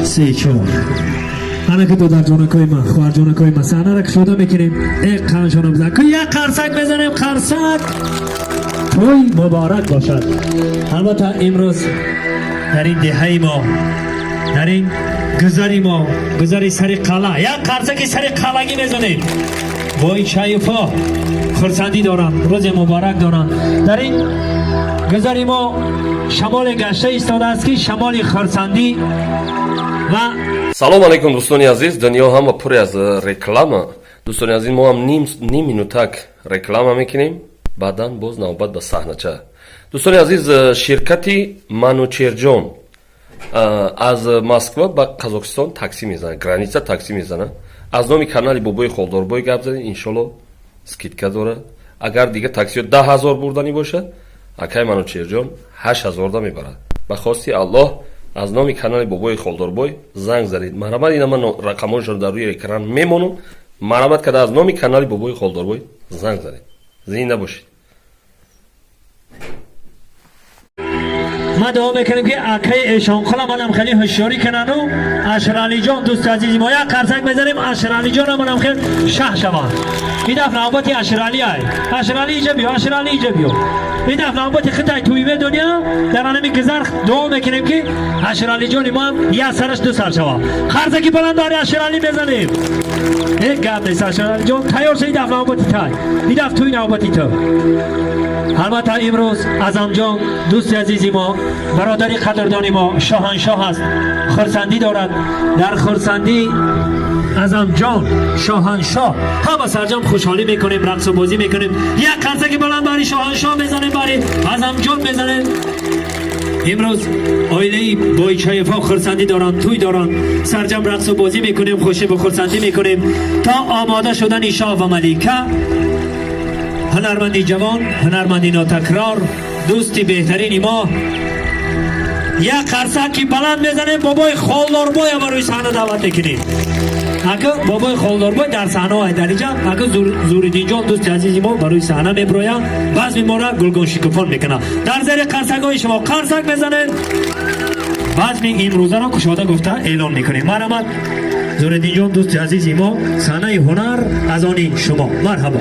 سه چهار انا که تو در جانکای ما خوار جانکای ما سانه را کشوده میکنیم یک قرنشانو بزن که یک قرصک بزنیم قرصک توی مبارک باشد. البته امروز در این دهه ما در این گذری ما گذری سری قلعه یک قرصک سری قلعگی بزنیم وای شایفا خرسندی دارم روز مبارک دارم. در این گذری ما شمال گشته ایستاده است که شمال خرسندی و салом алейкум дӯстони азиз. дунё ҳама пуре аз реклама. дӯстони азиз, мо ҳам ним минутак реклама мекунем, баъдан боз навбат ба саҳнача. дӯстони азиз, ширкати манучерҷон аз москва ба қазокистон такси мезанад, граница такси мезанад. аз номи канали бобои холдорбой гап задем, иншолло скидка дорад. агар дигар таксиё 10 000 бурдани бошад, акай манучерҷон 8 000 да мебарад. ба хости аллоҳ аз номи канали бобои холдорбой занг заред. маҳрамат, ина ман рақамонашро дар рӯи экран мемонам. маҳрамат карда аз номи канали бобои холдорбой занг заред. зинда бошед. ما دعا میکنیم که اکای اشانقلا منم خیلی هوشیاری کنن و اشرالی جان دوست عزیزی ما یک قرصک بزنیم اشرالی جان منم خیلی شه شوند. این دفعه نوبتی اشرالی های اشرالی اینجا بیا اشرالی اینجا بیا. این دفعه نوبتی خطای تویمه دنیا در آنمی گذر دعا میکنیم که اشرالی جان ما یک سرش دو سر شود. قرصکی بلند داری اشرالی بزنیم. یک گپ نیست اشرالی جان تیار شد. این دفعه نوبتی تای این دفعه توی نوبتی تو. البته امروز اعظم جان دوست عزیزی ما برادری قدردانی ما شاهنشاه است، خرسندی دارد. در خرسندی اعظم جان شاهنشاه همه سرجم خوشحالی میکنیم، رقص و بازی میکنیم. یک قرصک بلند برای شاهنشاه بزنیم، برای اعظم جان بزنیم. امروز عائله بایچایفا خرسندی دارن، توی دارن، سرجم رقص و بازی میکنیم، خوشی و خرسندی میکنیم تا آماده شدن شاه و ملیکه. هنرمندی جوان، هنرمندی ناتکرار، دوستی بهترین ما یک قرصکی بلند میزنیم. بابای خالداربای برای صحنه دعوت میکنیم. اگه بابای خالداربای در صحنه های در اینجا اگه زوریدین جان دوست عزیزی ما برای صحنه میبرویم بعض میماره گلگون شکفان میکنه. در زیر قرصک های شما قرصک بزنید. بعض می امروزه را کشاده گفته اعلان میکنیم. مرحمت زوریدین جان دوست عزیزی ما، صحنه هنر از آن شما. مرحبا.